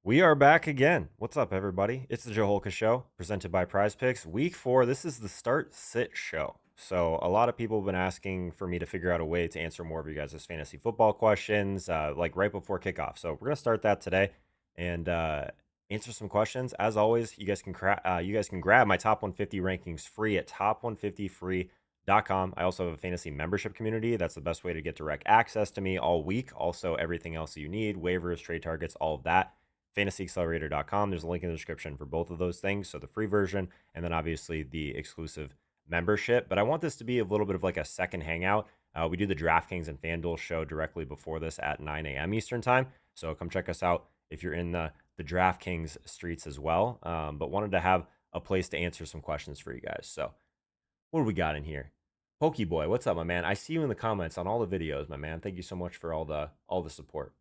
We are back again. What's up, everybody? It's the Joe Holka Show, presented by Prize Picks. Week 4, this is the start sit show. So, a lot of people have been asking for me to figure out a way to answer more of you guys' fantasy football questions, like right before kickoff. So, we're going to start that today and answer some questions. As always, you guys can grab my top 150 rankings free at top150free.com. I also have a fantasy membership community. That's the best way to get direct access to me all week. Also, everything else you need, waivers, trade targets, all of that fantasyaccelerator.com. There's a link in the description for both of those things. So the free version and then obviously the exclusive membership. But I want this to be a little bit of like a second hangout. We do the DraftKings and FanDuel show directly before this at 9 a.m. Eastern time. So come check us out if you're in the DraftKings streets as well. But wanted to have a place to answer some questions for you guys. So what do we got in here? Pokeboy, what's up, my man? I see you in the comments on all the videos, my man. Thank you so much for all the support.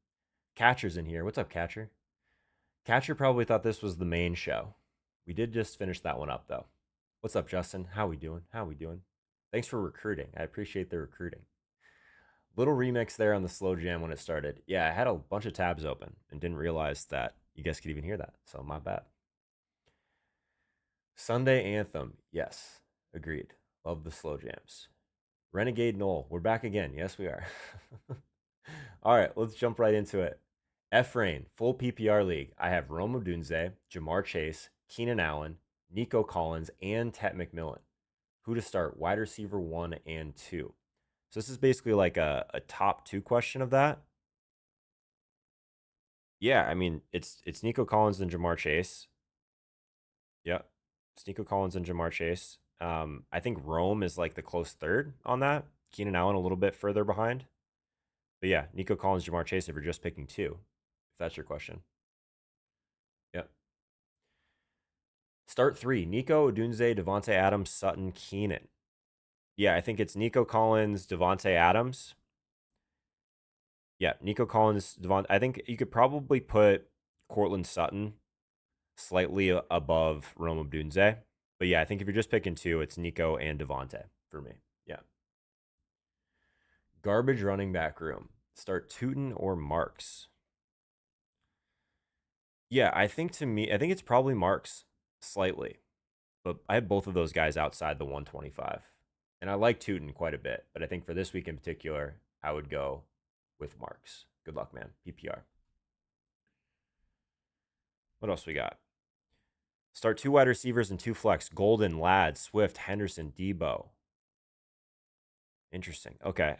Catcher's in here. What's up, Catcher? Catcher probably thought this was the main show. We did just finish that one up, though. What's up, Justin? How we doing? How we doing? Thanks for recruiting. I appreciate the recruiting. Little remix there on the slow jam when it started. Yeah, I had a bunch of tabs open and didn't realize that you guys could even hear that. So my bad. Sunday Anthem. Yes, agreed. Love the slow jams. Renegade Knoll. We're back again. Yes, we are. All right, let's jump right into it. F-Rain, full PPR league. I have Rome Odunze, Jamar Chase, Keenan Allen, Nico Collins, and Tet McMillan. Who to start? Wide receiver 1 and 2. So this is basically like a top 2 question of that. Yeah, I mean, it's Nico Collins and Jamar Chase. Yep. It's Nico Collins and Jamar Chase. I think Rome is like the close third on that. Keenan Allen a little bit further behind. But yeah, Nico Collins, Jamar Chase if you're just picking 2, if that's your question. Yep. Start 3, Nico, Odunze, Devontae Adams, Sutton, Keenan. Yeah, I think it's Nico Collins, Devontae Adams. Yeah, Nico Collins, Devon. I think you could probably put Cortland Sutton slightly above Rome Odunze. But yeah, I think if you're just picking 2, it's Nico and Devontae for me. Yeah. Garbage running back room. Start Tootin or Marks. Yeah, I think it's probably Marks slightly. But I have both of those guys outside the 125. And I like Tootin quite a bit. But I think for this week in particular, I would go with Marks. Good luck, man. PPR. What else we got? Start 2 wide receivers and 2 flex. Golden, Ladd, Swift, Henderson, Debo. Interesting. Okay.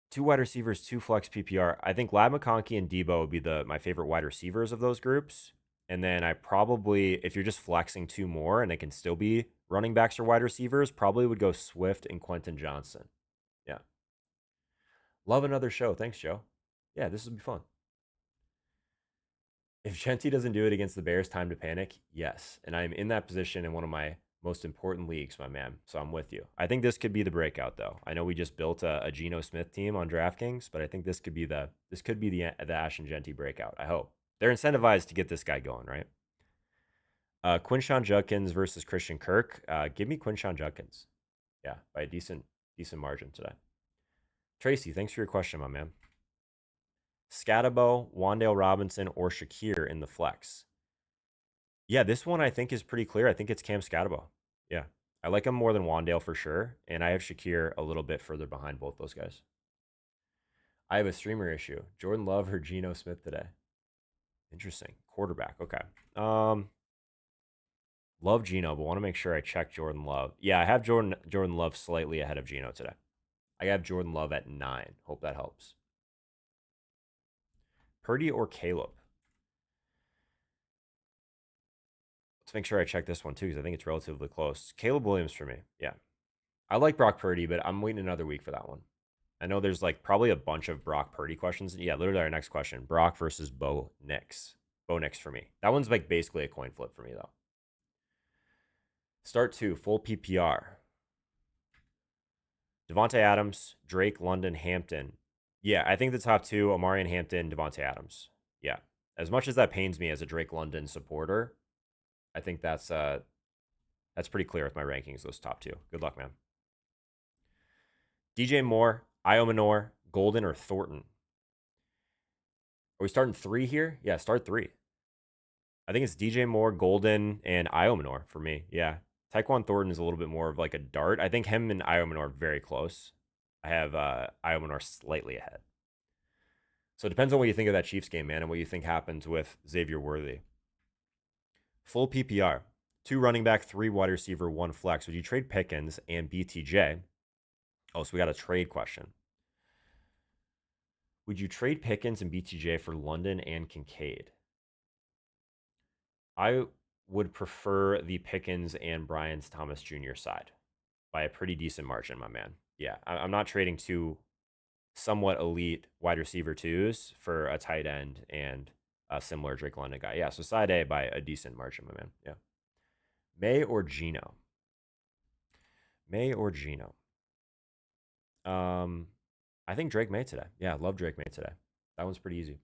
2 wide receivers, 2 flex PPR. I think Ladd, McConkey, and Debo would be my favorite wide receivers of those groups. And then I probably, if you're just flexing 2 more and they can still be running backs or wide receivers, probably would go Swift and Quentin Johnson. Yeah. Love another show. Thanks, Joe. Yeah, this will be fun. If Genti doesn't do it against the Bears, time to panic. Yes. And I'm in that position in one of my most important leagues, my man. So I'm with you. I think this could be the breakout, though. I know we just built a Geno Smith team on DraftKings, but I think this could be the Ashton Genti breakout. I hope they're incentivized to get this guy going, right? Quinshon Judkins versus Christian Kirk. Give me Quinshon Judkins. Yeah, by a decent margin today. Tracy, thanks for your question, my man. Scatabo, Wandale Robinson, or Shakir in the flex. Yeah, this one I think is pretty clear. I think it's Cam Scatabo. Yeah. I like him more than Wandale for sure. And I have Shakir a little bit further behind both those guys. I have a streamer issue. Jordan Love or Geno Smith today? Interesting. Quarterback. Okay. Love Geno, but want to make sure I check Jordan Love. Yeah, I have Jordan Love slightly ahead of Geno today. I have Jordan Love at 9. Hope that helps. Purdy or Caleb? Let's make sure I check this one too, because I think it's relatively close. Caleb Williams for me. Yeah. I like Brock Purdy, but I'm waiting another week for that one. I know there's like probably a bunch of Brock Purdy questions. Yeah, literally our next question. Brock versus Bo Nix. Bo Nix for me. That one's like basically a coin flip for me, though. Start 2, full PPR. Devontae Adams, Drake, London, Hampton. Yeah, I think the top 2, Omarion Hampton, Devontae Adams. Yeah. As much as that pains me as a Drake London supporter, I think that's pretty clear with my rankings, those top 2. Good luck, man. DJ Moore, Io Manor, Golden, or Thornton? we starting 3 here? Yeah, start 3. I think it's DJ Moore, Golden, and Iomanor for me. Yeah. Tyquan Thornton is a little bit more of like a dart. I think him and Iomanor are very close. I have Iomanor slightly ahead. So it depends on what you think of that Chiefs game, man, and what you think happens with Xavier Worthy. Full PPR. 2 running back, 3 wide receiver, 1 flex. Would you trade Pickens and BTJ? Oh, so we got a trade question. Would you trade Pickens and BTJ for London and Kincaid? I would prefer the Pickens and Brian Thomas Jr. side by a pretty decent margin, my man. Yeah, I'm not trading 2 somewhat elite wide receiver 2s for a tight end and a similar Drake London guy. Yeah, so side A by a decent margin, my man. Yeah. May or Gino? May or Gino? I think Drake May today. Yeah, love Drake May today. That one's pretty easy.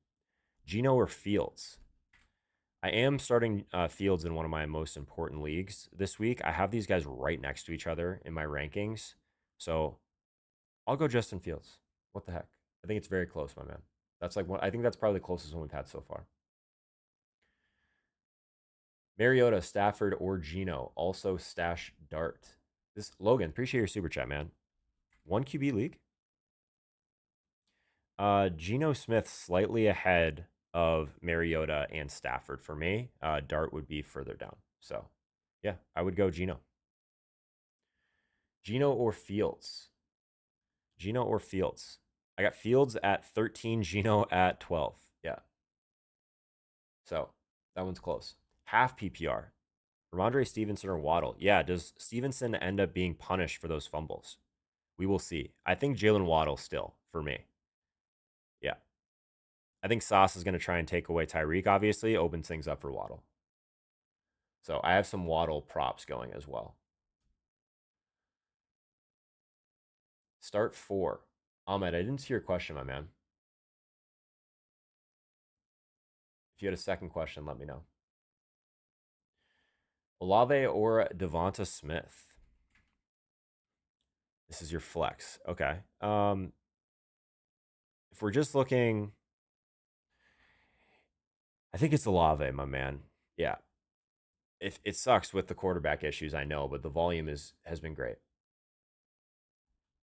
Gino or Fields? I am starting Fields in one of my most important leagues this week. I have these guys right next to each other in my rankings. So I'll go Justin Fields. What the heck? I think it's very close, my man. That's like one. I think that's probably the closest one we've had so far. Mariota, Stafford, or Gino. Also stash Dart. This Logan, appreciate your super chat, man. 1 QB league. Geno Smith slightly ahead of Mariota and Stafford for me. Dart would be further down. So, yeah, I would go Geno. Geno or Fields? Geno or Fields? I got Fields at 13, Geno at 12. Yeah. So, that one's close. Half PPR. Ramondre Stevenson or Waddle? Yeah, does Stevenson end up being punished for those fumbles? We will see. I think Jalen Waddle still for me. Yeah. I think Sauce is going to try and take away Tyreek, obviously, opens things up for Waddle. So I have some Waddle props going as well. Start 4. Ahmed, I didn't see your question, my man. If you had a second question, let me know. Olave or Devonta Smith? This is your flex. Okay. If we're just looking, I think it's Olave, my man. Yeah. If it sucks with the quarterback issues, I know, but the volume has been great.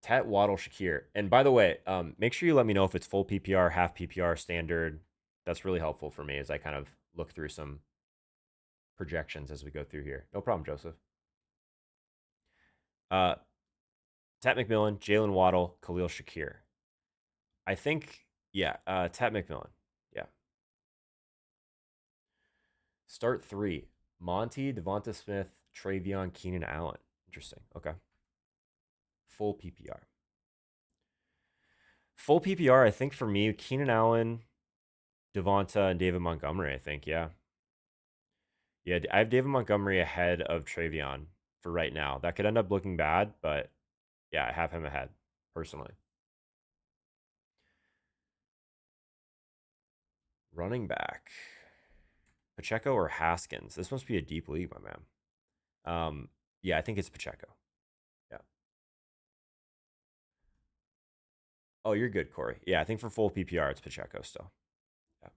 Tet, Waddle, Shakir. And by the way, make sure you let me know if it's full PPR, half PPR, standard. That's really helpful for me as I kind of look through some projections as we go through here. No problem, Joseph. Tat McMillan, Jalen Waddle, Khalil Shakir. I think, yeah, Tat McMillan. Yeah. Start 3. Monty, Devonta Smith, Travion, Keenan Allen. Interesting. Okay. Full PPR. Full PPR, I think for me, Keenan Allen, Devonta, and David Montgomery, I think, yeah. Yeah, I have David Montgomery ahead of Travion for right now. That could end up looking bad, but yeah, I have him ahead personally. Running back. Pacheco or Haskins? This must be a deep league, my man. Yeah, I think it's Pacheco. Yeah. Oh, you're good, Corey. Yeah, I think for full PPR, it's Pacheco still. Yeah.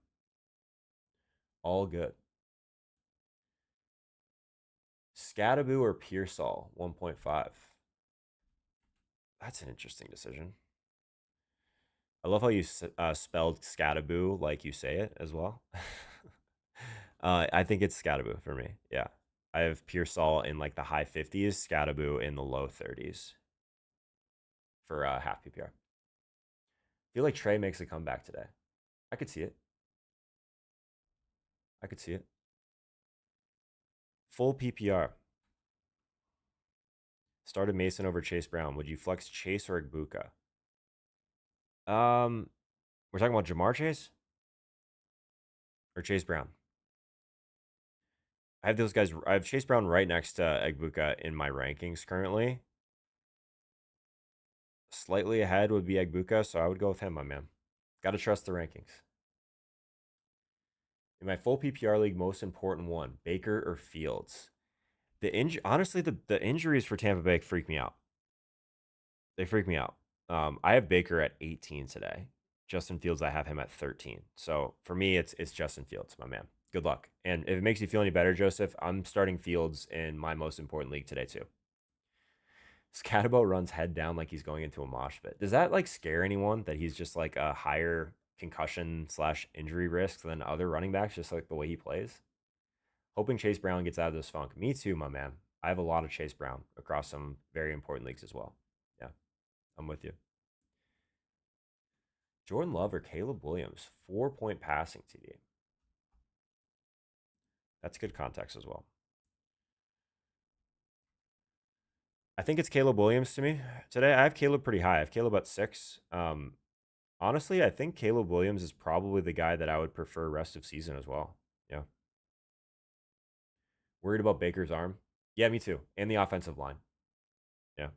All good. Scadaboo or Pearsall, 1.5. That's an interesting decision. I love how you spelled Scadaboo like you say it as well. I think it's Scadaboo for me. Yeah. I have Pearsall in like the high 50s, Scadaboo in the low 30s for half PPR. I feel like Trey makes a comeback today. I could see it. I could see it. Full PPR. Started Mason over Chase Brown. Would you flex Chase or Igbuka? We're talking about Jamar Chase or Chase Brown. I have those guys. I have Chase Brown right next to Igbuka in my rankings currently. Slightly ahead would be Igbuka, so I would go with him, my man. Got to trust the rankings. In my full PPR league, most important one: Baker or Fields. Honestly, the injuries for Tampa Bay freak me out. They freak me out. I have Baker at 18 today. Justin Fields, I have him at 13. So for me, it's Justin Fields, my man. Good luck. And if it makes you feel any better, Joseph, I'm starting Fields in my most important league today too. Scatabo runs head down like he's going into a mosh pit. Does that like scare anyone that he's just like a higher concussion slash injury risk than other running backs, just like the way he plays? Hoping Chase Brown gets out of this funk. Me too, my man. I have a lot of Chase Brown across some very important leagues as well. Yeah, I'm with you. Jordan Love or Caleb Williams, 4 point passing TD. That's good context as well. I think it's Caleb Williams to me today. I have Caleb pretty high. I have Caleb at 6. Honestly, I think Caleb Williams is probably the guy that I would prefer rest of season as well. Yeah. Worried about Baker's arm? Yeah, me too. And the offensive line. Yeah.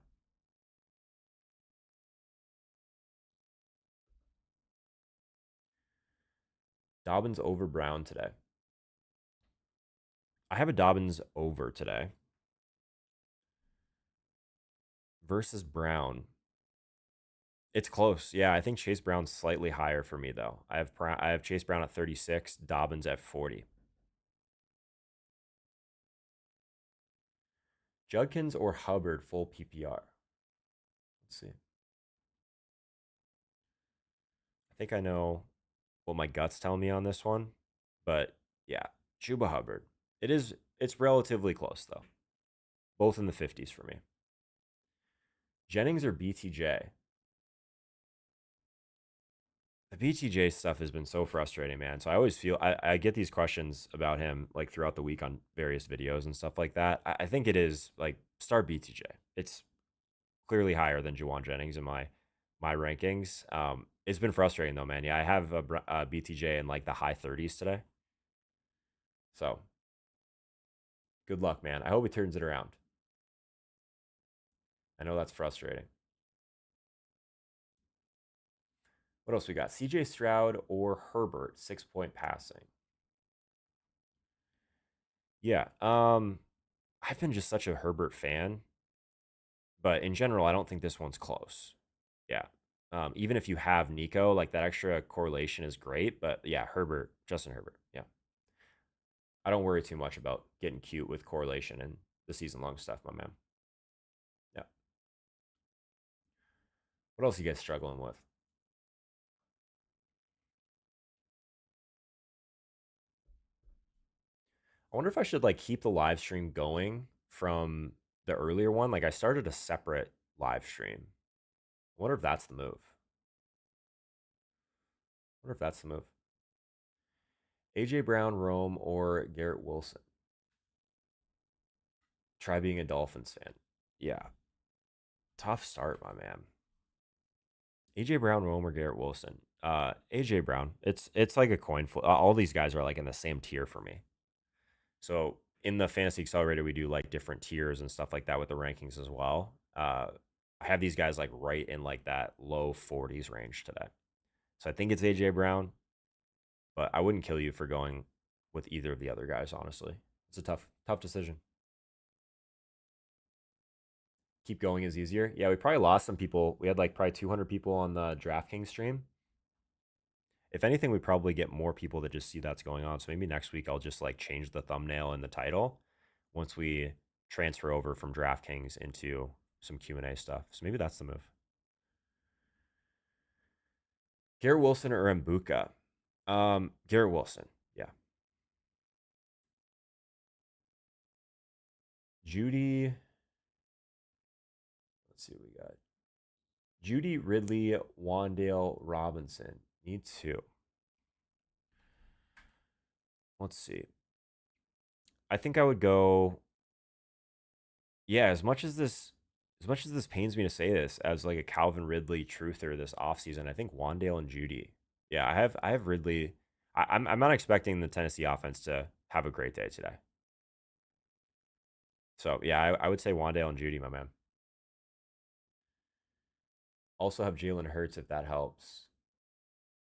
Dobbins over Brown today. I have a Dobbins over today versus Brown. It's close. Yeah, I think Chase Brown's slightly higher for me though. I have Chase Brown at 36, Dobbins at 40. Judkins or Hubbard full PPR. Let's see. I think I know what my guts tell me on this one, but yeah, Chuba Hubbard. It's relatively close though. Both in the 50s for me. Jennings or BTJ? The BTJ stuff has been so frustrating, man. So I always feel I get these questions about him like throughout the week on various videos and stuff like that. I think it is like start BTJ. It's clearly higher than Juwan Jennings in my rankings. It's been frustrating though, man. Yeah, I have a BTJ in like the high 30s today. So good luck, man. I hope he turns it around. I know that's frustrating. What else we got? CJ Stroud or Herbert, 6 point passing. Yeah. I've been just such a Herbert fan, but in general, I don't think this one's close. Yeah. Even if you have Nico, like that extra correlation is great, but yeah, Herbert, Justin Herbert. Yeah. I don't worry too much about getting cute with correlation and the season long stuff, my man. Yeah. What else are you guys struggling with? I wonder if I should like keep the live stream going from the earlier one. Like I started a separate live stream. I wonder if that's the move. I wonder if that's the move. AJ Brown, Rome, or Garrett Wilson. Try being a Dolphins fan. Yeah. Tough start, my man. AJ Brown, Rome, or Garrett Wilson. AJ Brown. It's like a coin flip. All these guys are like in the same tier for me. So in the Fantasy Accelerator, we do like different tiers and stuff like that with the rankings as well. I have these guys like right in like that low 40s range today. So I think it's AJ Brown, but I wouldn't kill you for going with either of the other guys, honestly. It's a tough decision. Keep going is easier. Yeah, we probably lost some people. We had like probably 200 people on the DraftKings stream. If anything, we probably get more people that just see that's going on. So maybe next week I'll just like change the thumbnail and the title once we transfer over from DraftKings into some Q&A stuff. So maybe that's the move. Garrett Wilson or Mbuka? Garrett Wilson. Yeah. Judy. Let's see what we got. Judy Ridley, Wandale Robinson. Need two. Let's see. I think I would go. Yeah, as much as this pains me to say this, as like a Calvin Ridley truther this offseason, I think Wandale and Judy. Yeah, I have Ridley. I'm not expecting the Tennessee offense to have a great day today. So yeah, I would say Wandale and Judy, my man. Also have Jalen Hurts if that helps.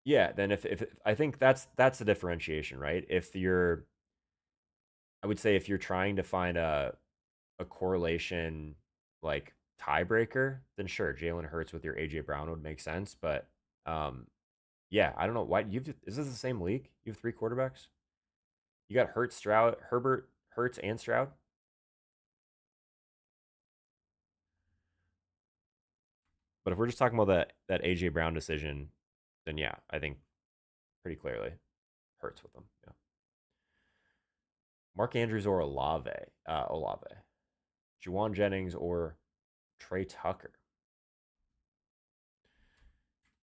Yeah, then if I think that's the differentiation, right? If you're I would say if you're trying to find a correlation like tiebreaker, then sure, Jalen Hurts with your AJ Brown would make sense. But Yeah, I don't know why is this the same league? You have three quarterbacks. You got Hurts, Stroud, Herbert, Hurts, and Stroud. But if we're just talking about that AJ Brown decision, then yeah, I think pretty clearly Hurts with them. Yeah. Mark Andrews or Olave, Juwan Jennings or Trey Tucker.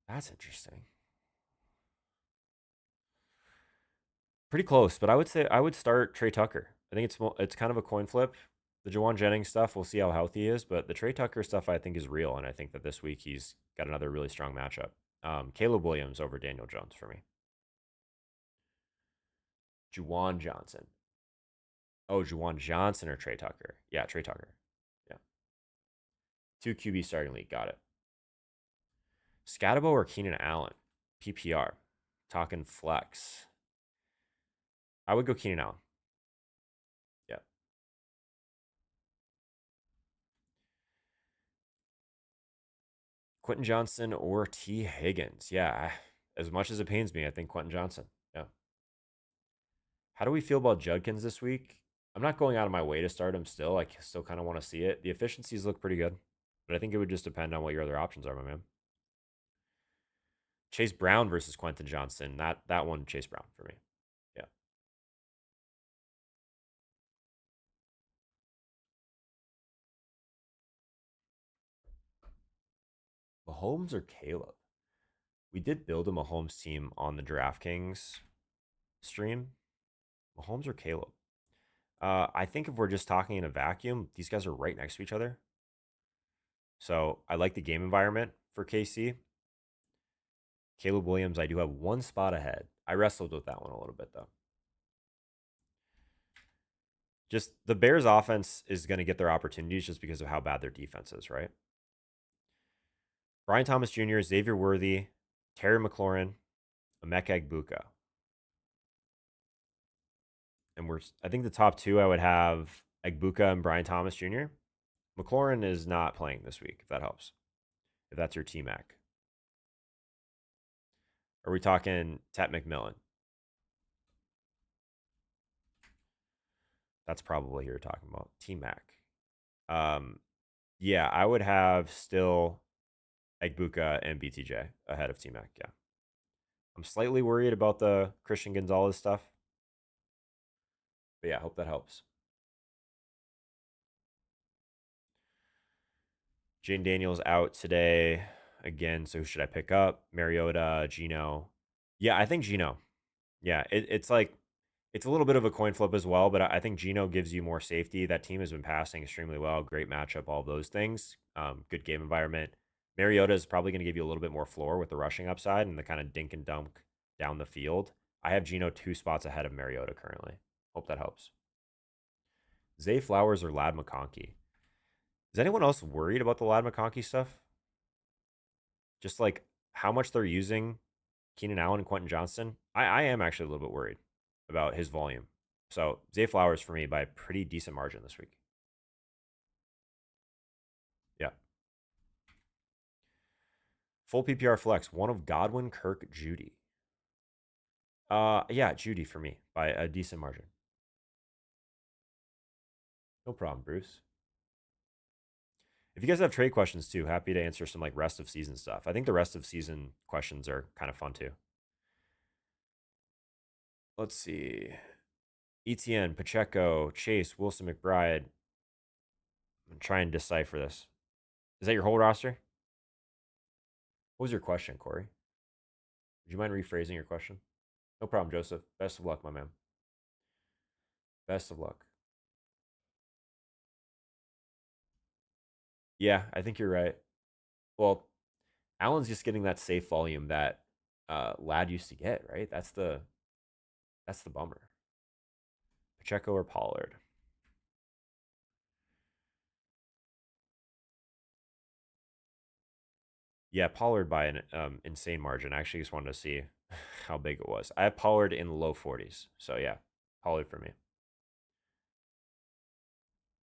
That's interesting. Pretty close, but I would say I would start Trey Tucker. I think it's kind of a coin flip. The Juwan Jennings stuff, we'll see how healthy he is, but the Trey Tucker stuff I think is real, and I think that this week he's got another really strong matchup. Caleb Williams over Daniel Jones for me. Juwan Johnson. Oh, Juwan Johnson or Trey Tucker? Yeah, Trey Tucker. Yeah. Two QB starting league. Got it. Scatabo or Keenan Allen? PPR. Talking flex. I would go Keenan Allen. Yeah. Quentin Johnson or T. Higgins? Yeah. As much as it pains me, I think Quentin Johnson. Yeah. How do we feel about Judkins this week? I'm not going out of my way to start him still. I still kind of want to see it. The efficiencies look pretty good, but I think it would just depend on what your other options are, my man. Chase Brown versus Quentin Johnson. That one, Chase Brown for me. Yeah. Mahomes or Caleb? We did build a Mahomes team on the DraftKings stream. Mahomes or Caleb? I think if we're just talking in a vacuum, these guys are right next to each other. So I like the game environment for KC. Caleb Williams, I do have one spot ahead. I wrestled with that one a little bit, though. Just the Bears offense is going to get their opportunities just because of how bad their defense is, right? Brian Thomas Jr., Xavier Worthy, Terry McLaurin, Emeka Egbuka. And I think the top two I would have Egbuka and Brian Thomas Jr. McLaurin is not playing this week, if that helps. If that's your T-Mac. Are we talking Tet McMillan? That's probably who you're talking about. T-Mac. Yeah, I would have still Egbuka and BTJ ahead of T-Mac, yeah. I'm slightly worried about the Christian Gonzalez stuff. But yeah, I hope that helps. Jane Daniels out today again. So who should I pick up? Mariota, Gino. Yeah, I think Gino. Yeah, it's like it's a little bit of a coin flip as well, but I think Gino gives you more safety. That team has been passing extremely well. Great matchup, all of those things. Good game environment. Mariota is probably going to give you a little bit more floor with the rushing upside and the kind of dink and dunk down the field. I have Gino 2 spots ahead of Mariota currently. Hope that helps. Zay Flowers or Lad McConkey? Is anyone else worried about the Lad McConkey stuff? Just like how much they're using Keenan Allen and Quentin Johnston? I am actually a little bit worried about his volume. So Zay Flowers for me by a pretty decent margin this week. Yeah. Full PPR flex, one of Godwin, Kirk, Judy. Yeah, Judy for me by a decent margin. No problem, Bruce. If you guys have trade questions too, happy to answer some like rest of season stuff. I think the rest of season questions are kind of fun too. Let's see. ETN, Pacheco, Chase, Wilson, McBride. I'm trying to decipher this. Is that your whole roster? What was your question, Corey? Would you mind rephrasing your question? No problem, Joseph. Best of luck, my man. Best of luck. Yeah, I think you're right. Well, Allen's just getting that safe volume that Lad used to get, right? That's the bummer. Pacheco or Pollard? Yeah, Pollard by an insane margin. I actually just wanted to see how big it was. I have Pollard in the low 40s. So yeah, Pollard for me.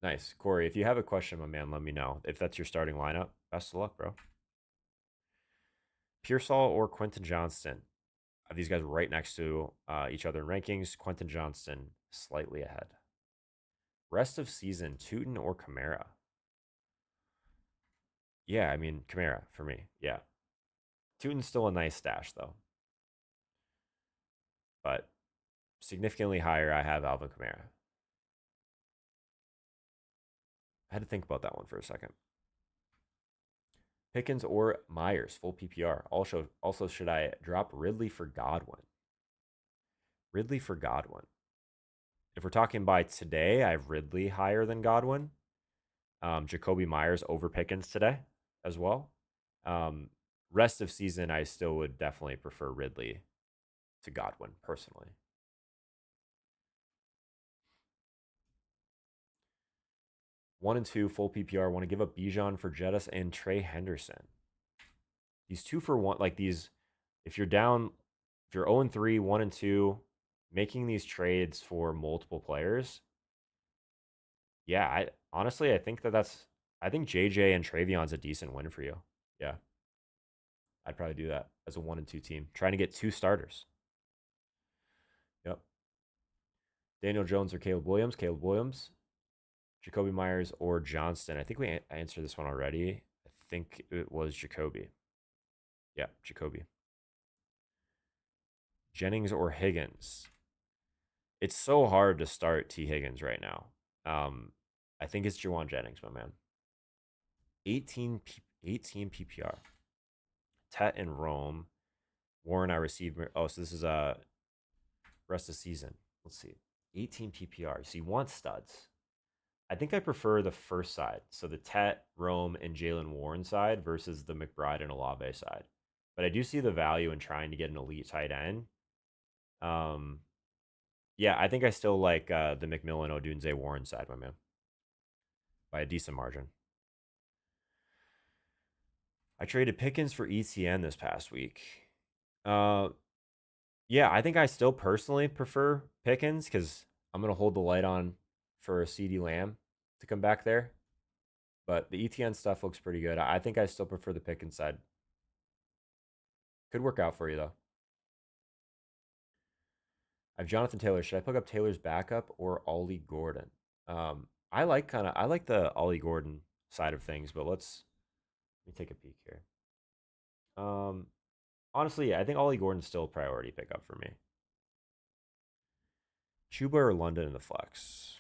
Nice. Corey, if you have a question, my man, let me know. If that's your starting lineup, best of luck, bro. Pearsall or Quentin Johnston? I have these guys right next to each other in rankings. Quentin Johnston slightly ahead. Rest of season, Tootin or Kamara? Yeah, I mean, Kamara for me. Yeah. Tootin's still a nice stash, though. But significantly higher, I have Alvin Kamara. I had to think about that one for a second. Pickens or Myers, full PPR. Also, should I drop Ridley for Godwin? Ridley for Godwin. If we're talking by today, I have Ridley higher than Godwin. Jacoby Myers over Pickens today as well. Rest of season, I still would definitely prefer Ridley to Godwin personally. One and two, full PPR. Want to give up Bijan for Jettis and Trey Henderson. These 2 for 1, like these, if you're down, if you're 0 and 3, 1 and 2, making these trades for multiple players. Yeah, I think I think JJ and Travion's a decent win for you. Yeah. I'd probably do that as a 1 and 2 team, trying to get 2 starters. Yep. Daniel Jones or Caleb Williams? Caleb Williams. Jacoby Myers or Johnston? I think we answered this one already. I think it was Jacoby. Yeah, Jacoby. Jennings or Higgins? It's so hard to start T. Higgins right now. I think it's Juwan Jennings, my man. 18 PPR. Tet and Rome. Warren, I received. Oh, so this is a rest of season. Let's see. 18 PPR. So you want studs. I think I prefer the first side. So the Tet, Rome, and Jalen Warren side versus the McBride and Olave side. But I do see the value in trying to get an elite tight end. Yeah, I think I still like the McMillan Odunze Warren side, my man, by a decent margin. I traded Pickens for ETN this past week. Yeah, I think I still personally prefer Pickens because I'm gonna hold the light on for a CeeDee Lamb to come back there. But the ETN stuff looks pretty good. I think I still prefer the Pickens side. Could work out for you though. I have Jonathan Taylor. Should I pick up Taylor's backup or Ollie Gordon? I like the Ollie Gordon side of things, but let me take a peek here. Honestly, yeah, I think Ollie Gordon's still a priority pickup for me. Chuba or London in the flex?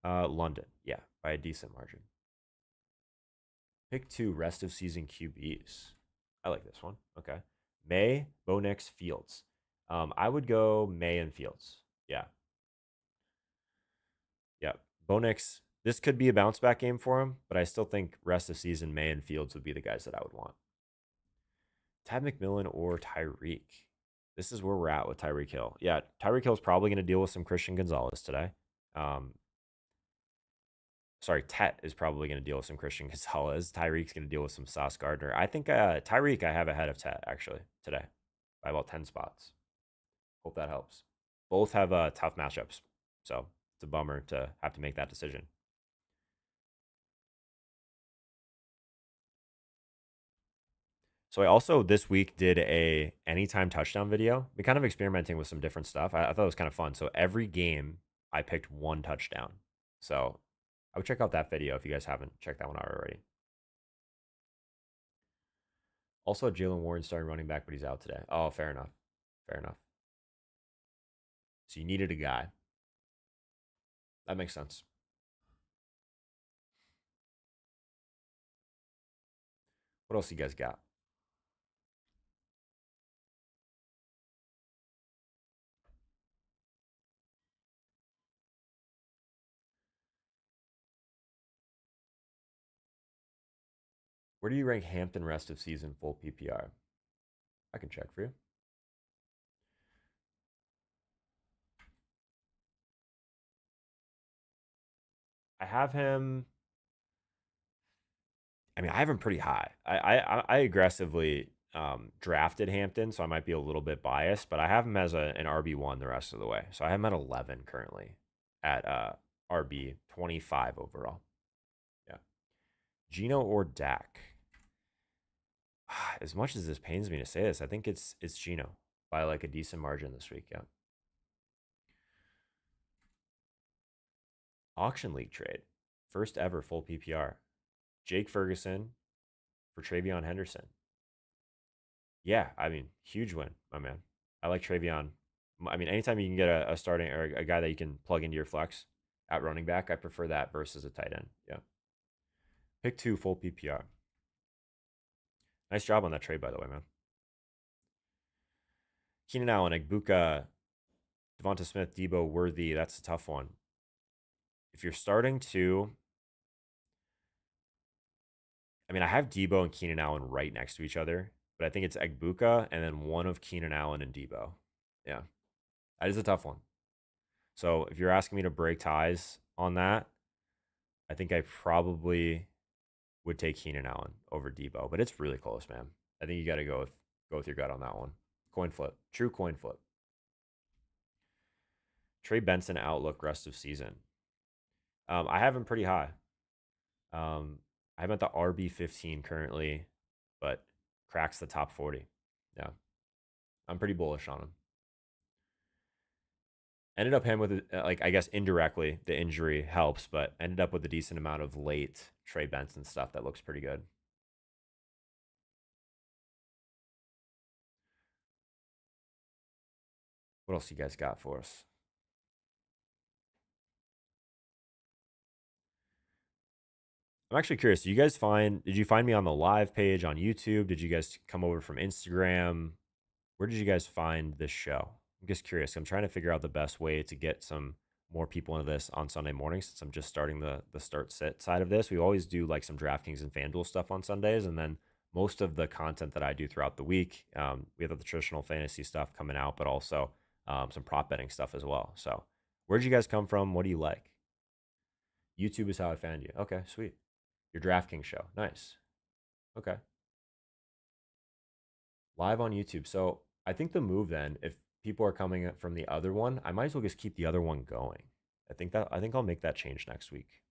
London, yeah, by a decent margin. Pick 2 rest of season QBs. I like this one. Okay. May, Bo Nix, Fields. I would go May and Fields. Yeah. Yeah. Bo Nix, this could be a bounce back game for him, but I still think rest of season, May and Fields would be the guys that I would want. Tad McMillan or Tyreek. This is where we're at with Tyreek Hill. Yeah, Tyreek Hill is probably going to deal with some Christian Gonzalez today. Sorry, Tet is probably going to deal with some Christian Gonzalez. Tyreek's going to deal with some Sauce Gardner. I think Tyreek I have ahead of Tet actually today by about 10 spots. Hope that helps. Both have tough matchups, so it's a bummer to have to make that decision. So I also this week did a anytime touchdown video. We kind of experimenting with some different stuff. I thought it was kind of fun. So every game I picked 1 touchdown. So I would check out that video if you guys haven't checked that one out already. Also, Jalen Warren starting running back, but he's out today. Oh, fair enough. Fair enough. So you needed a guy. That makes sense. What else you guys got? Where do you rank Hampton rest of season full PPR? I can check for you. I have him. I mean, I have him pretty high. I aggressively drafted Hampton, so I might be a little bit biased, but I have him as an RB1 the rest of the way. So I have him at 11 currently at RB 25 overall. Yeah. Gino or Dak? as much as this pains me to say this, I think it's Gino by like a decent margin this week. Yeah. Auction league trade, first ever full PPR. Jake Ferguson for Travion Henderson. Yeah, I mean, huge win, my man. I like Travion. I mean, anytime you can get a starting or a guy that you can plug into your flex at running back, I prefer that versus a tight end. Yeah. Pick 2 full PPR. Nice job on that trade, by the way, man. Keenan Allen, Egbuka, Devonta Smith, Debo, Worthy. That's a tough one. If you're starting to, I mean, I have Debo and Keenan Allen right next to each other, but I think it's Egbuka and then one of Keenan Allen and Debo. Yeah, that is a tough one. So if you're asking me to break ties on that, I think I probably would take Keenan Allen over Debo, but it's really close, man. I think you got to go with your gut on that one. Coin flip, true coin flip. Trey Benson outlook rest of season. I have him pretty high. I'm at the RB15 currently, but cracks the top 40. Yeah, I'm pretty bullish on him. Ended up him with like I guess indirectly the injury helps, but ended up with a decent amount of late Trey Benson stuff that looks pretty good. What else you guys got for us? I'm actually curious. Did you find me on the live page on YouTube? Did you guys come over from Instagram? Where did you guys find this show? I'm just curious. I'm trying to figure out the best way to get some more people into this on Sunday mornings since I'm just starting the start sit side of this. We always do like some DraftKings and FanDuel stuff on Sundays, and then most of the content that I do throughout the week, we have the traditional fantasy stuff coming out, but also some prop betting stuff as well. So, where'd you guys come from? What do you like? YouTube is how I found you. Okay, sweet. Your DraftKings show, nice. Okay, live on YouTube. So I think the move then, if people are coming from the other one, I might as well just keep the other one going. I think I'll make that change next week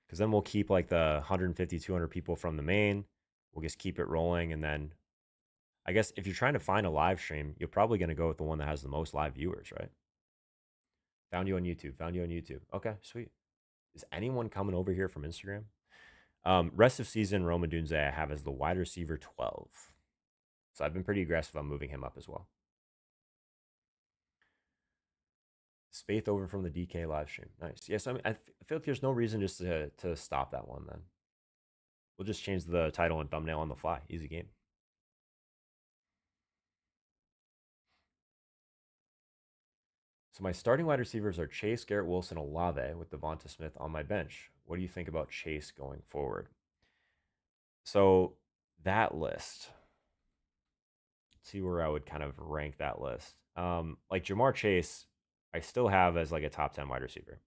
because then we'll keep like the 150, 200 people from the main. We'll just keep it rolling, and then I guess if you're trying to find a live stream, you're probably going to go with the one that has the most live viewers, right? Found you on YouTube. Found you on YouTube. Okay, sweet. Is anyone coming over here from Instagram? Rest of season, Roma Dunze I have as the wide receiver 12. So I've been pretty aggressive on moving him up as well. Spaeth over from the DK live stream. Nice. Yes, I mean, I feel like there's no reason just to stop that one then. We'll just change the title and thumbnail on the fly. Easy game. So my starting wide receivers are Chase, Garrett Wilson, Olave with Devonta Smith on my bench. What do you think about Chase going forward? So that list, let's see where I would kind of rank that list. Like Jamar Chase, I still have as like a top 10 wide receiver.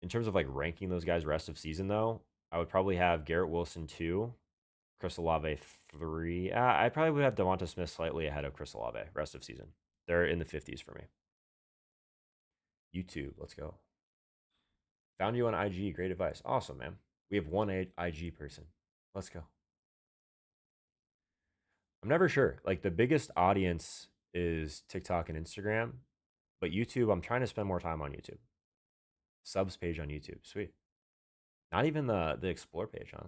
In terms of like ranking those guys rest of season though, I would probably have Garrett Wilson 2, Chris Olave 3. I probably would have Devonta Smith slightly ahead of Chris Olave rest of season. They're in the 50s for me. YouTube, let's go. Found you on IG. Great advice. Awesome, man. We have one IG person. Let's go. I'm never sure. Like the biggest audience is TikTok and Instagram, but YouTube, I'm trying to spend more time on YouTube. Subs page on YouTube. Sweet. Not even the explore page, huh?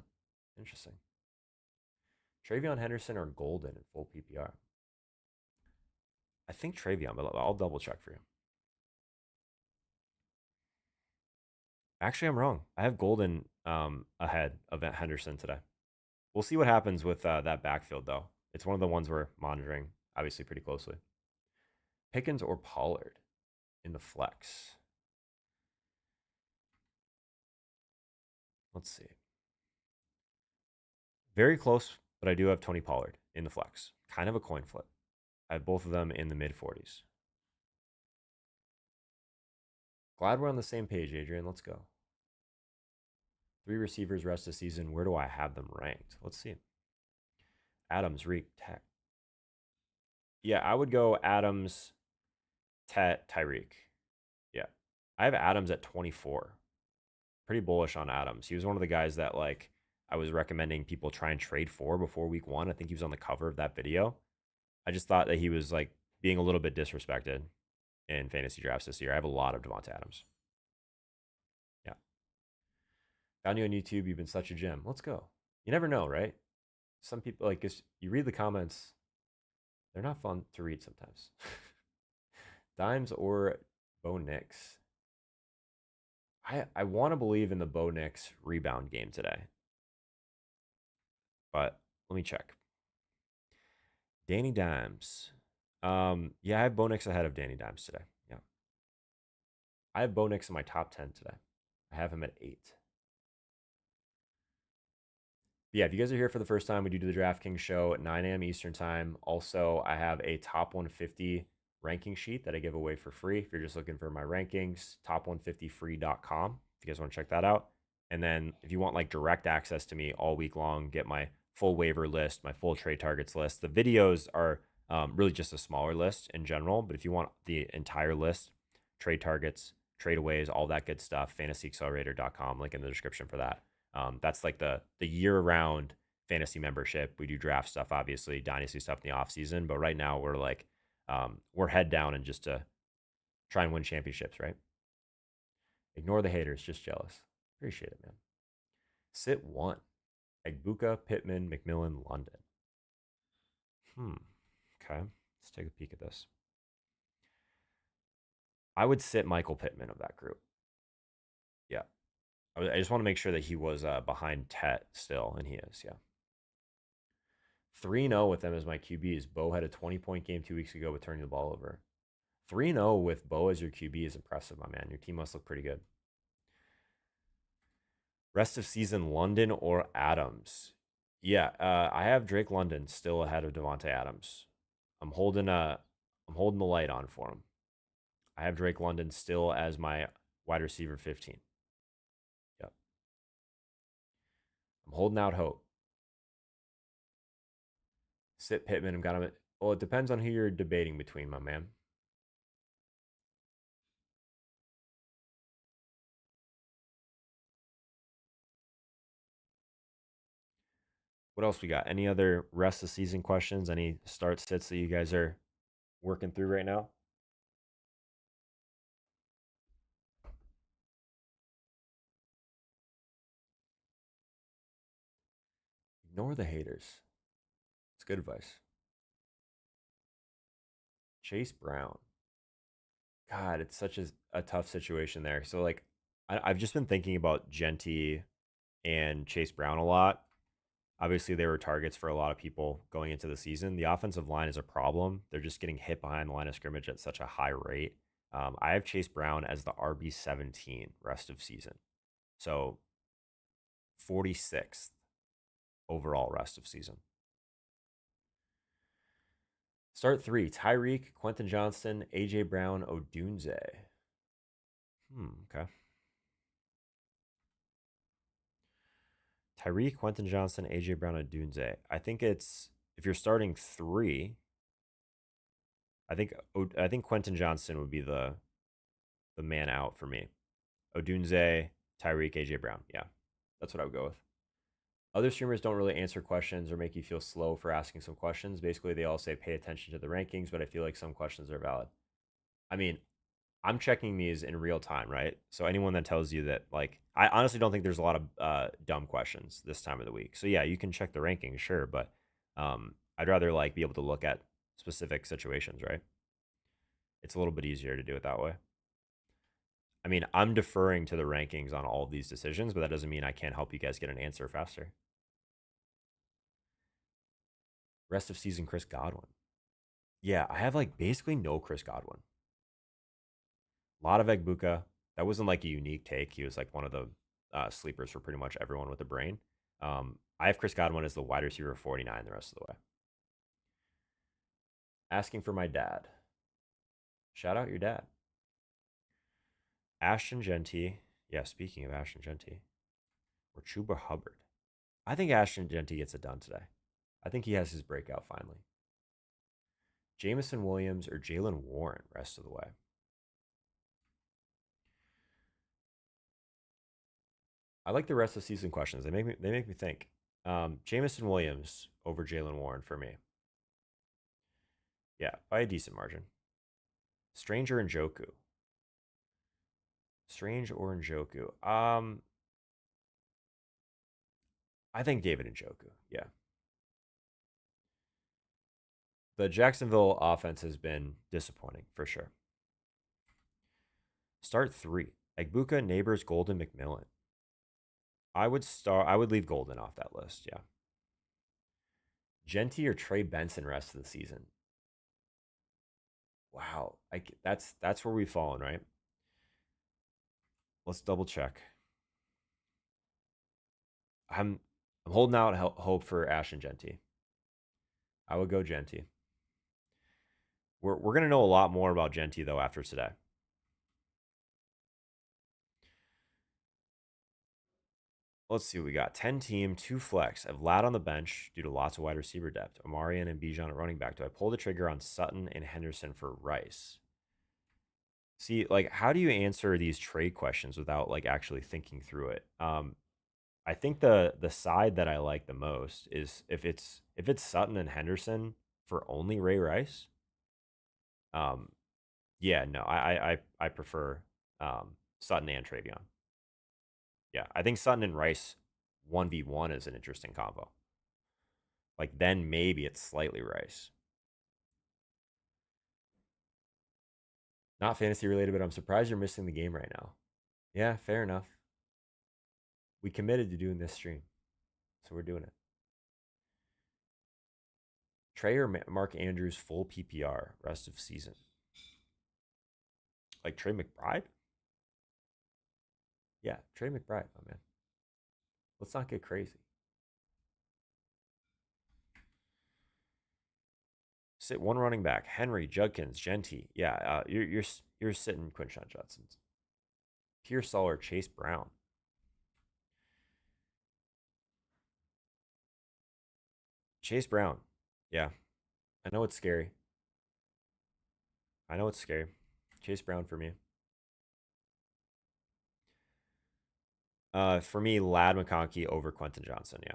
Interesting. Travion Henderson or Golden in full PPR. I think Travion, but I'll double check for you. Actually, I'm wrong. I have Golden ahead of Henderson today. We'll see what happens with that backfield, though. It's one of the ones we're monitoring, obviously, pretty closely. Pickens or Pollard in the flex. Let's see. Very close, but I do have Tony Pollard in the flex. Kind of a coin flip. I have both of them in the mid 40s. Glad we're on the same page, Adrian. Let's go. 3 receivers rest of the season. Where do I have them ranked? Let's see. Adams, Reek, Tech. Yeah, I would go Adams, Tyreek. Yeah. I have Adams at 24. pretty bullish on Adams. He was one of the guys that like I was recommending people try and trade for before week 1. I think he was on the cover of that video. I just thought that he was like being a little bit disrespected in fantasy drafts this year. I have a lot of Devonta Adams. Yeah. Found you on YouTube. You've been such a gem. Let's go. You never know, right? Some people like you read the comments, they're not fun to read sometimes. Dimes or Bo Nix? I want to believe in the Bo Nix rebound game today, but let me check. Danny Dimes. Yeah, I have Bo Nix ahead of Danny Dimes today. Yeah. I have Bo Nix in my top 10 today. I have him at 8. But yeah, if you guys are here for the first time, we do the DraftKings show at 9 a.m. Eastern time. Also, I have a top 150 ranking sheet that I give away for free. If you're just looking for my rankings, top150free.com. If you guys want to check that out. And then if you want like direct access to me all week long, get my full waiver list, my full trade targets list. The videos are really just a smaller list in general. But if you want the entire list, trade targets, tradeaways, all that good stuff, fantasyaccelerator.com, link in the description for that. That's like the year-round fantasy membership. We do draft stuff, obviously, dynasty stuff in the off season, but right now we're like we're head down and just to try and win championships, right? Ignore the haters, just jealous. Appreciate it, man. Sit 1. Egbuka, Pittman, McMillan, London. Okay. Let's take a peek at this. I would sit Michael Pittman of that group. Yeah. I just want to make sure that he was behind Tet still, and he is, yeah. 3-0 with them as my QBs. Bo had a 20-point game 2 weeks ago with turning the ball over. 3-0 with Bo as your QB is impressive, my man. Your team must look pretty good. Rest of season, London or Adams? Yeah, I have Drake London still ahead of Devonta Adams. I'm holding the light on for him. I have Drake London still as my wide receiver 15. Yep. I'm holding out hope. Sit Pittman. I've got him. Well, it depends on who you're debating between, my man. What else we got? Any other rest of season questions? Any start sits that you guys are working through right now? Ignore the haters. It's good advice. Chase Brown. God, it's such a tough situation there. So like I've just been thinking about Genty and Chase Brown a lot. Obviously, they were targets for a lot of people going into the season. The offensive line is a problem. They're just getting hit behind the line of scrimmage at such a high rate. I have Chase Brown as the RB17 rest of season. So 46th overall rest of season. Start 3, Tyreek, Quentin Johnston, A.J. Brown, Odunze. Okay. Tyreek, Quentin Johnston, A.J. Brown, Odunze. I think it's, if you're starting 3, I think Quentin Johnston would be the man out for me. Odunze, Tyreek, AJ Brown. Yeah, that's what I would go with. Other streamers don't really answer questions or make you feel slow for asking some questions. Basically, they all say pay attention to the rankings, but I feel like some questions are valid. I mean, I'm checking these in real time, right? So anyone that tells you that, like, I honestly don't think there's a lot of dumb questions this time of the week. So yeah, you can check the rankings, sure, but I'd rather like be able to look at specific situations, right? It's a little bit easier to do it that way. I mean, I'm deferring to the rankings on all of these decisions, but that doesn't mean I can't help you guys get an answer faster. Rest of season, Chris Godwin. Yeah, I have like basically no Chris Godwin. A lot of Egbuka. That wasn't like a unique take. He was like one of the sleepers for pretty much everyone with a brain. I have Chris Godwin as the wide receiver 49 the rest of the way. Asking for my dad. Shout out your dad. Ashton Genty. Yeah, speaking of Ashton Genty. Or Chuba Hubbard. I think Ashton Genty gets it done today. I think he has his breakout finally. Jameson Williams or Jalen Warren rest of the way. I like the rest of season questions. They make me think. Jamison Williams over Jalen Warren for me. Yeah, by a decent margin. Stranger and Joku. Strange or Njoku? I think David Njoku. Yeah. The Jacksonville offense has been disappointing for sure. Start three. Egbuka, Neighbors, Golden, McMillan. I would leave Golden off that list, yeah. Genty or Trey Benson rest of the season. Wow. That's where we've fallen, right? Let's double check. I'm holding out hope for Ashton Genty. I would go Genty. We're gonna know a lot more about Genty though after today. Let's see what we got. 10 team, 2 flex. I have Lad on the bench due to lots of wide receiver depth. Omarion and Bijan at running back. Do I pull the trigger on Sutton and Henderson for Rice? See, like, how do you answer these trade questions without like actually thinking through it? I think the side that I like the most is if it's Sutton and Henderson for only Ray Rice. Um, yeah, no, I prefer Sutton and Travion. Yeah, I think Sutton and Rice 1v1 is an interesting combo. Like then maybe it's slightly Rice. Not fantasy related, but I'm surprised you're missing the game right now. Yeah, fair enough. We committed to doing this stream, so we're doing it. Trey or Mark Andrews full PPR rest of season. Like Trey McBride? Yeah, Trey McBride, my man. Let's not get crazy. Sit one running back: Henry, Judkins, Genty. Yeah, you're sitting Quinshon Judson, Pearsall or Chase Brown. Chase Brown. Yeah, I know it's scary. I know it's scary. Chase Brown for me. For me, Lad McConkey over Quentin Johnson. Yeah,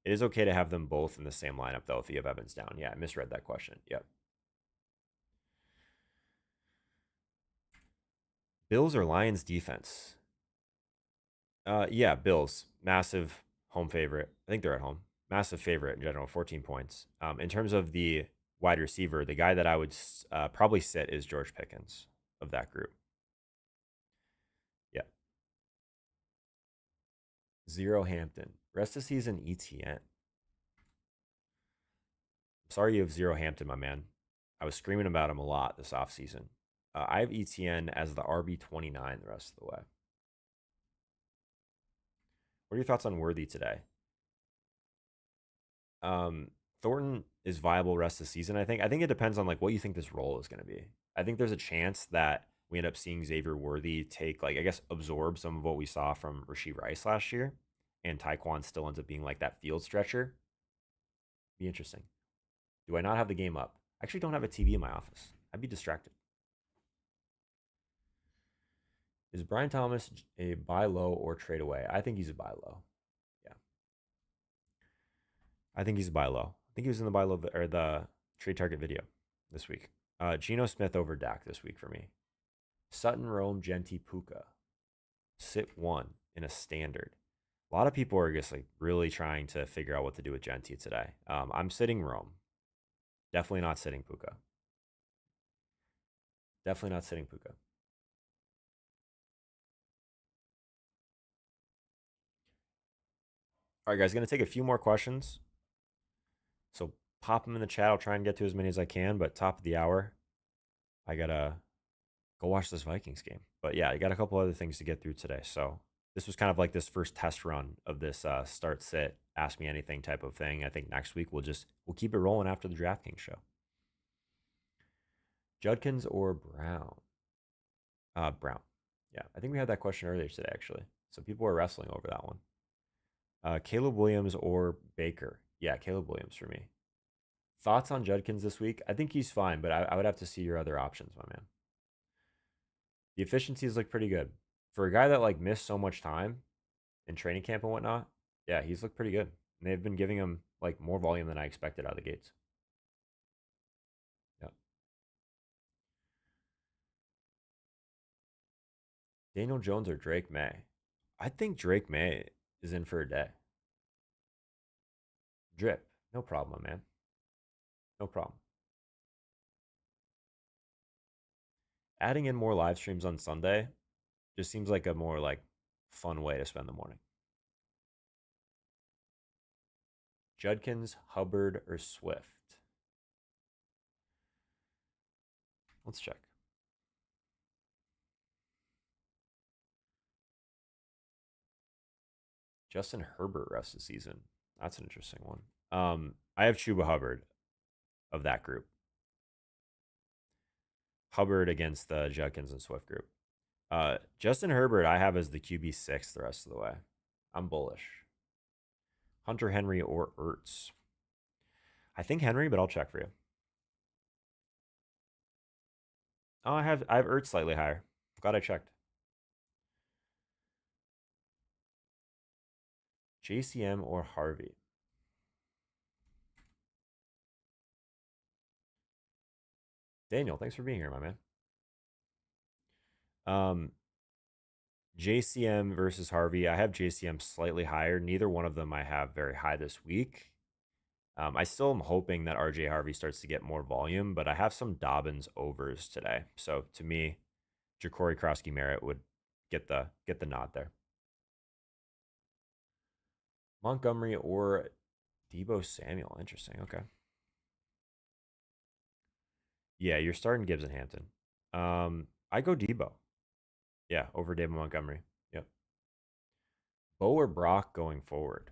it is okay to have them both in the same lineup though. If you have Evans down, yeah, I misread that question. Yep. Bills or Lions defense? Yeah, Bills. Massive home favorite. I think they're at home. Massive favorite in general, 14 points. In terms of the wide receiver, the guy that I would probably sit is George Pickens of that group. Yeah. Zero Hampton. Rest of season ETN. Sorry you have Zero Hampton, my man. I was screaming about him a lot this offseason. I have ETN as the RB29 the rest of the way. What are your thoughts on Worthy today? Thornton is viable rest of the season. I think it depends on like what you think this role is going to be. I think there's a chance that we end up seeing Xavier Worthy take like I guess absorb some of what we saw from Rashee Rice last year, and Tyquan still ends up being like that field stretcher. Be interesting. Do I not have the game up? I actually don't have a TV in my office. I'd be distracted. Is Brian Thomas a buy low or trade away? I think he's a buy low. Yeah, I think he's a buy low. I think he was in the buy low or the trade target video this week. Geno Smith over Dak this week for me. Sutton, Rome, Genty, Puka. Sit one in a standard. A lot of people are just like really trying to figure out what to do with Genty today. I'm sitting Rome. Definitely not sitting Puka. Definitely not sitting Puka. All right, guys, going to take a few more questions. So pop them in the chat. I'll try and get to as many as I can. But top of the hour, I got to go watch this Vikings game. But yeah, I got a couple other things to get through today. So this was kind of like this first test run of this start sit, ask me anything type of thing. I think next week we'll keep it rolling after the DraftKings show. Judkins or Brown? Brown. Yeah, I think we had that question earlier today, actually. So people were wrestling over that one. Caleb Williams or Baker? Yeah, Caleb Williams for me. Thoughts on Judkins this week? I think he's fine, but I would have to see your other options, my man. The efficiencies look pretty good. For a guy that like missed so much time in training camp and whatnot, yeah, he's looked pretty good. And they've been giving him like more volume than I expected out of the gates. Yeah. Daniel Jones or Drake May? I think Drake May is in for a day. Drip, no problem, man. No problem. Adding in more live streams on Sunday just seems like a more like fun way to spend the morning. Judkins, Hubbard, or Swift? Let's check. Justin Herbert rest of the season. That's an interesting one. I have Chuba Hubbard of that group. Hubbard against the Judkins and Swift group. Justin Herbert, I have as the QB6 the rest of the way. I'm bullish. Hunter Henry or Ertz? I think Henry, but I'll check for you. Oh, I have Ertz slightly higher. Glad I checked. JCM or Harvey? Daniel, thanks for being here, my man. Um, JCM versus Harvey. I have JCM slightly higher. Neither one of them I have very high this week. I still am hoping that RJ Harvey starts to get more volume, but I have some Dobbins overs today. So to me, Ja'Cory Krosky Merritt would get the nod there. Montgomery or Debo Samuel. Interesting. Okay. Yeah, you're starting Gibbs and Hampton. I go Debo. Yeah, over David Montgomery. Yep. Bo or Brock going forward?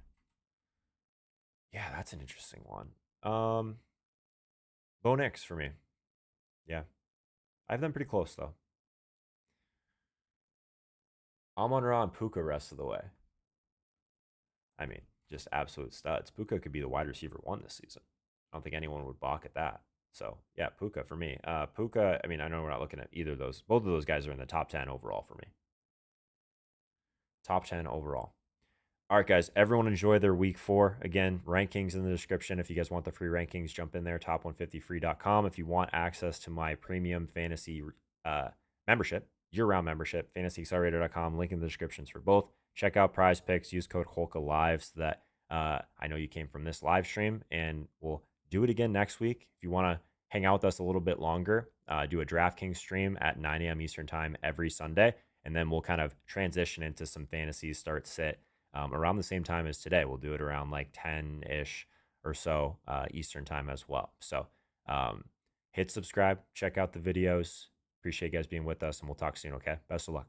Yeah, that's an interesting one. Bo Nix for me. Yeah. I have them pretty close though. Amon-Ra and Puka rest of the way. I mean, just absolute studs. Puka could be the wide receiver one this season. I don't think anyone would balk at that. So yeah, Puka for me. Puka, I mean, I know we're not looking at either of those. Both of those guys are in the top 10 overall for me. Top 10 overall. All right, guys, everyone enjoy their week 4. Again, rankings in the description. If you guys want the free rankings, jump in there, top150free.com. If you want access to my premium fantasy membership, year-round membership, fantasyaccelerator.com, link in the descriptions for both. Check out Prize Picks, use code HOLKALIVE so that I know you came from this live stream, and we'll do it again next week. If you want to hang out with us a little bit longer, do a DraftKings stream at 9 a.m. Eastern time every Sunday, and then we'll kind of transition into some fantasy start sit around the same time as today. We'll do it around like 10-ish or so Eastern time as well. So hit subscribe, check out the videos. Appreciate you guys being with us, and we'll talk soon, okay? Best of luck.